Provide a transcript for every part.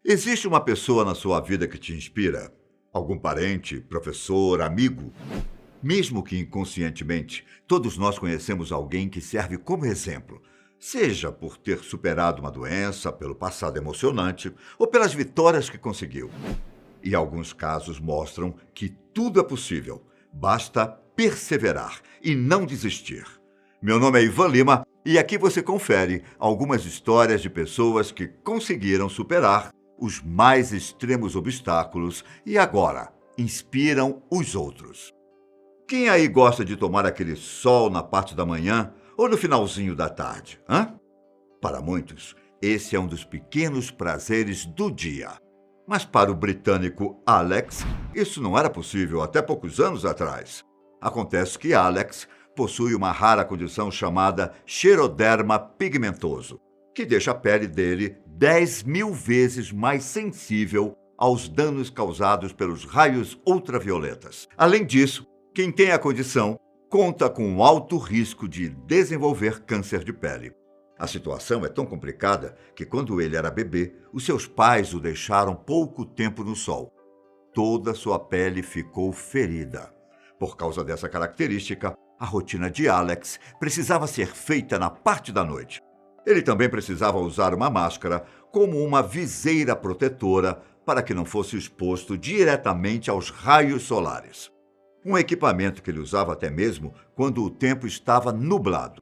Existe uma pessoa na sua vida que te inspira? Algum parente, professor, amigo? Mesmo que inconscientemente, todos nós conhecemos alguém que serve como exemplo, seja por ter superado uma doença, pelo passado emocionante ou pelas vitórias que conseguiu. E alguns casos mostram que tudo é possível, basta perseverar e não desistir. Meu nome é Ivan Lima e aqui você confere algumas histórias de pessoas que conseguiram superar os mais extremos obstáculos e agora inspiram os outros. Quem aí gosta de tomar aquele sol na parte da manhã ou no finalzinho da tarde, hã? Para muitos, esse é um dos pequenos prazeres do dia. Mas para o britânico Alex, isso não era possível até poucos anos atrás. Acontece que Alex possui uma rara condição chamada xeroderma pigmentoso, que deixa a pele dele 10.000 vezes mais sensível aos danos causados pelos raios ultravioletas. Além disso, quem tem a condição conta com um alto risco de desenvolver câncer de pele. A situação é tão complicada que, quando ele era bebê, os seus pais o deixaram pouco tempo no sol. Toda sua pele ficou ferida. Por causa dessa característica, a rotina de Alex precisava ser feita na parte da noite. Ele também precisava usar uma máscara como uma viseira protetora para que não fosse exposto diretamente aos raios solares. Um equipamento que ele usava até mesmo quando o tempo estava nublado.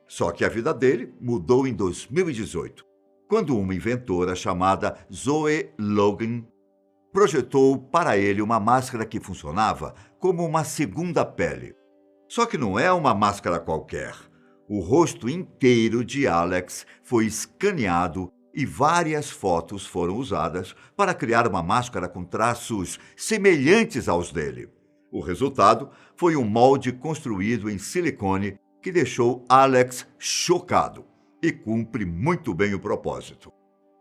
Só que a vida dele mudou em 2018, quando uma inventora chamada Zoe Logan projetou para ele uma máscara que funcionava como uma segunda pele. Só que não é uma máscara qualquer. O rosto inteiro de Alex foi escaneado e várias fotos foram usadas para criar uma máscara com traços semelhantes aos dele. O resultado foi um molde construído em silicone que deixou Alex chocado e cumpre muito bem o propósito.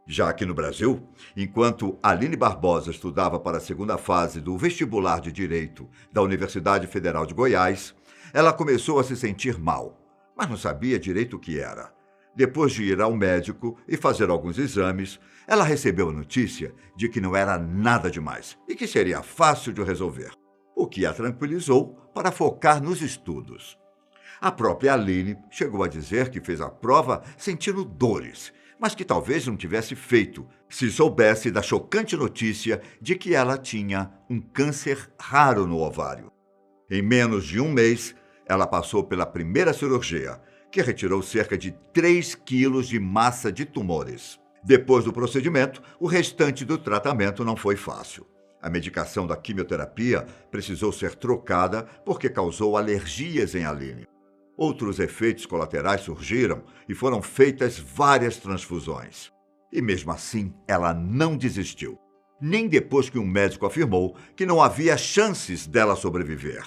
Já aqui no Brasil, enquanto Aline Barbosa estudava para a segunda fase do vestibular de Direito da Universidade Federal de Goiás, ela começou a se sentir mal, mas não sabia direito o que era. Depois de ir ao médico e fazer alguns exames, ela recebeu a notícia de que não era nada demais e que seria fácil de resolver, o que a tranquilizou para focar nos estudos. A própria Aline chegou a dizer que fez a prova sentindo dores, mas que talvez não tivesse feito se soubesse da chocante notícia de que ela tinha um câncer raro no ovário. Em menos de um mês, ela passou pela primeira cirurgia, que retirou cerca de 3 quilos de massa de tumores. Depois do procedimento, o restante do tratamento não foi fácil. A medicação da quimioterapia precisou ser trocada porque causou alergias em Aline. Outros efeitos colaterais surgiram e foram feitas várias transfusões. E mesmo assim, ela não desistiu, nem depois que um médico afirmou que não havia chances dela sobreviver.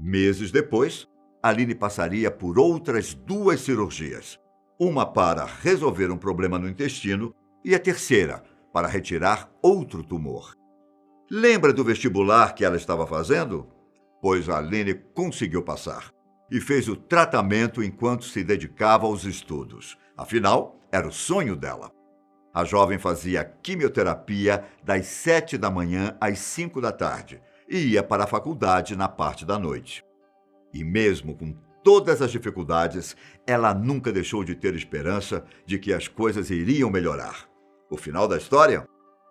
Meses depois, Aline passaria por outras 2 cirurgias, uma para resolver um problema no intestino e a terceira para retirar outro tumor. Lembra do vestibular que ela estava fazendo? Pois a Aline conseguiu passar e fez o tratamento enquanto se dedicava aos estudos. Afinal, era o sonho dela. A jovem fazia quimioterapia das 7 da manhã às 5 da tarde e ia para a faculdade na parte da noite. E mesmo com todas as dificuldades, ela nunca deixou de ter esperança de que as coisas iriam melhorar. O final da história?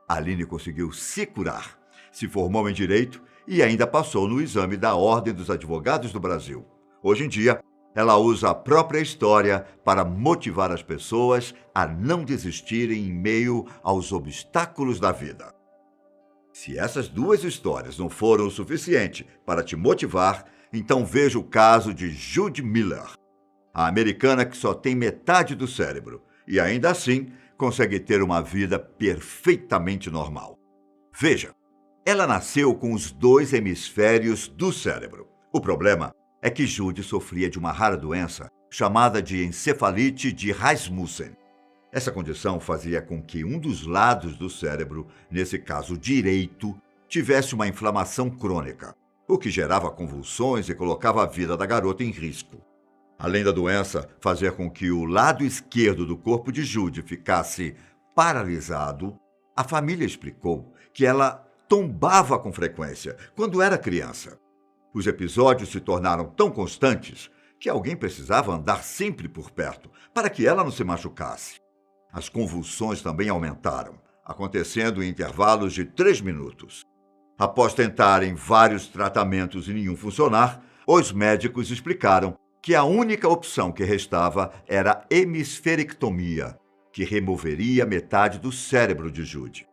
Aline conseguiu se curar, se formou em Direito e ainda passou no exame da Ordem dos Advogados do Brasil. Hoje em dia, ela usa a própria história para motivar as pessoas a não desistirem em meio aos obstáculos da vida. Se essas 2 histórias não foram o suficiente para te motivar, então veja o caso de Judy Miller, a americana que só tem metade do cérebro e ainda assim consegue ter uma vida perfeitamente normal. Veja, ela nasceu com os 2 hemisférios do cérebro. O problema é que Judy sofria de uma rara doença chamada de encefalite de Rasmussen. Essa condição fazia com que um dos lados do cérebro, nesse caso direito, tivesse uma inflamação crônica, o que gerava convulsões e colocava a vida da garota em risco. Além da doença fazer com que o lado esquerdo do corpo de Judy ficasse paralisado, A família explicou que ela tombava com frequência quando era criança. Os episódios se tornaram tão constantes que alguém precisava andar sempre por perto para que ela não se machucasse. As convulsões também aumentaram, acontecendo em intervalos de 3 minutos. Após tentarem vários tratamentos e nenhum funcionar, os médicos explicaram que a única opção que restava era a hemisferectomia, que removeria metade do cérebro de Judy.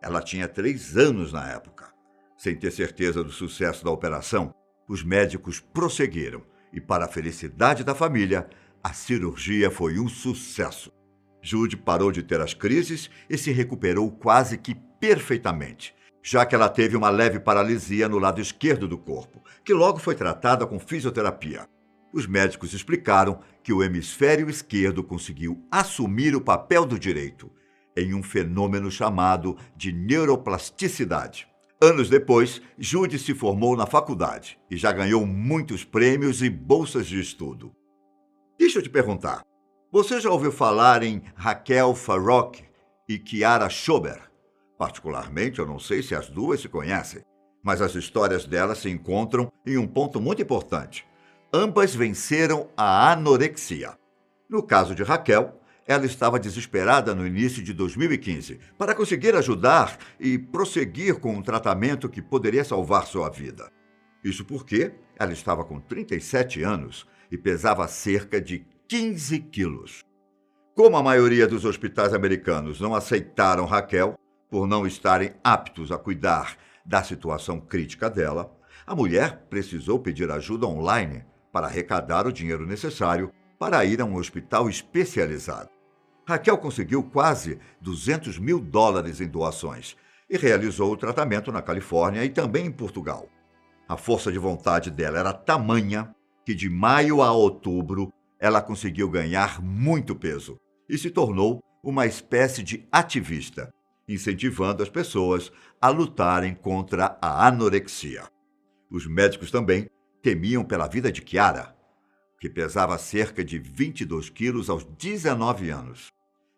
Ela tinha 3 anos na época. Sem ter certeza do sucesso da operação, os médicos prosseguiram e, para a felicidade da família, a cirurgia foi um sucesso. Judy parou de ter as crises e se recuperou quase que perfeitamente, já que ela teve uma leve paralisia no lado esquerdo do corpo, que logo foi tratada com fisioterapia. Os médicos explicaram que o hemisfério esquerdo conseguiu assumir o papel do direito, em um fenômeno chamado de neuroplasticidade. Anos depois, Judy se formou na faculdade e já ganhou muitos prêmios e bolsas de estudo. Deixa eu te perguntar, você já ouviu falar em Raquel Farrock e Kiara Schober? Particularmente, eu não sei se as duas se conhecem, mas as histórias delas se encontram em um ponto muito importante. Ambas venceram a anorexia. No caso de Raquel, ela estava desesperada no início de 2015 para conseguir ajudar e prosseguir com um tratamento que poderia salvar sua vida. Isso porque ela estava com 37 anos e pesava cerca de 15 quilos. Como a maioria dos hospitais americanos não aceitaram Raquel, por não estarem aptos a cuidar da situação crítica dela, a mulher precisou pedir ajuda online para arrecadar o dinheiro necessário para ir a um hospital especializado. Raquel conseguiu quase $200 mil em doações e realizou o tratamento na Califórnia e também em Portugal. A força de vontade dela era tamanha que de maio a outubro ela conseguiu ganhar muito peso e se tornou uma espécie de ativista, incentivando as pessoas a lutarem contra a anorexia. Os médicos também temiam pela vida de Kiara, que pesava cerca de 22 quilos aos 19 anos.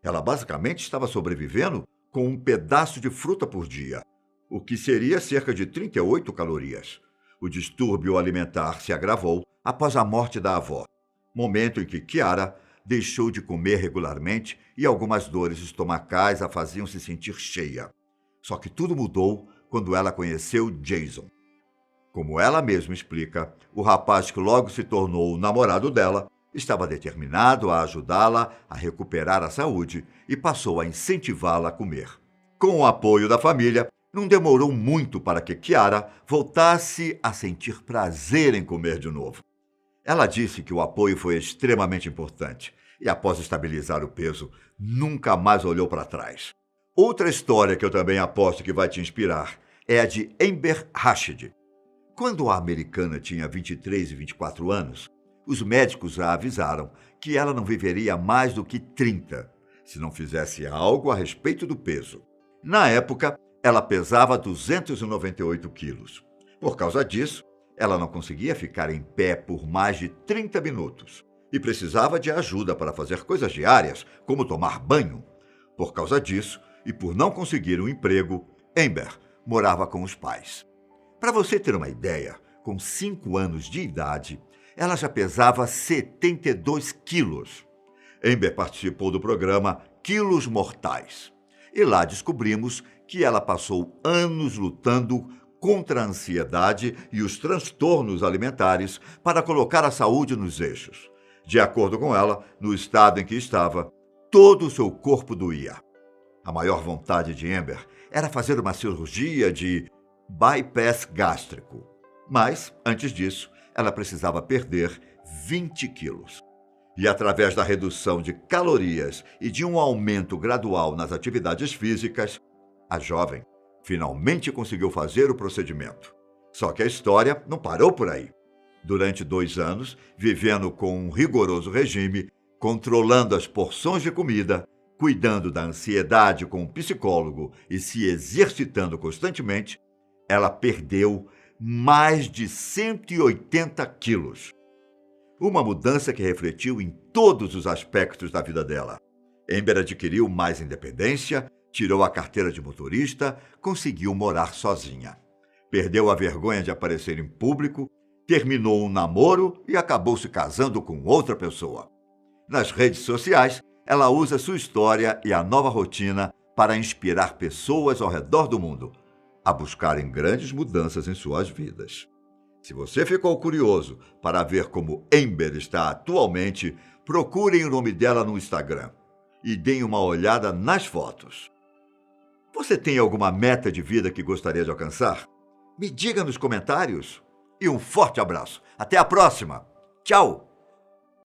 Ela basicamente estava sobrevivendo com um pedaço de fruta por dia, o que seria cerca de 38 calorias. O distúrbio alimentar se agravou após a morte da avó, momento em que Kiara deixou de comer regularmente e algumas dores estomacais a faziam se sentir cheia. Só que tudo mudou quando ela conheceu Jason. Como ela mesma explica, o rapaz que logo se tornou o namorado dela estava determinado a ajudá-la a recuperar a saúde e passou a incentivá-la a comer. Com o apoio da família, não demorou muito para que Kiara voltasse a sentir prazer em comer de novo. Ela disse que o apoio foi extremamente importante e, após estabilizar o peso, nunca mais olhou para trás. Outra história que eu também aposto que vai te inspirar é a de Amber Rashid. Quando a americana tinha 23 e 24 anos, os médicos a avisaram que ela não viveria mais do que 30, se não fizesse algo a respeito do peso. Na época, ela pesava 298 quilos. Por causa disso, ela não conseguia ficar em pé por mais de 30 minutos e precisava de ajuda para fazer coisas diárias, como tomar banho. Por causa disso, e por não conseguir um emprego, Amber morava com os pais. Para você ter uma ideia, com 5 anos de idade, ela já pesava 72 quilos. Amber participou do programa Quilos Mortais. E lá descobrimos que ela passou anos lutando contra a ansiedade e os transtornos alimentares para colocar a saúde nos eixos. De acordo com ela, no estado em que estava, todo o seu corpo doía. A maior vontade de Amber era fazer uma cirurgia de bypass gástrico. Mas, antes disso, ela precisava perder 20 quilos. E através da redução de calorias e de um aumento gradual nas atividades físicas, a jovem finalmente conseguiu fazer o procedimento. Só que a história não parou por aí. Durante 2 anos, vivendo com um rigoroso regime, controlando as porções de comida, cuidando da ansiedade com um psicólogo e se exercitando constantemente, ela perdeu mais de 180 quilos. Uma mudança que refletiu em todos os aspectos da vida dela. Amber adquiriu mais independência, Tirou a carteira de motorista, conseguiu morar sozinha. Perdeu a vergonha de aparecer em público, terminou um namoro e acabou se casando com outra pessoa. Nas redes sociais, ela usa sua história e a nova rotina para inspirar pessoas ao redor do mundo a buscarem grandes mudanças em suas vidas. Se você ficou curioso para ver como Amber está atualmente, procurem o nome dela no Instagram e deem uma olhada nas fotos. Você tem alguma meta de vida que gostaria de alcançar? Me diga nos comentários. E um forte abraço. Até a próxima. Tchau!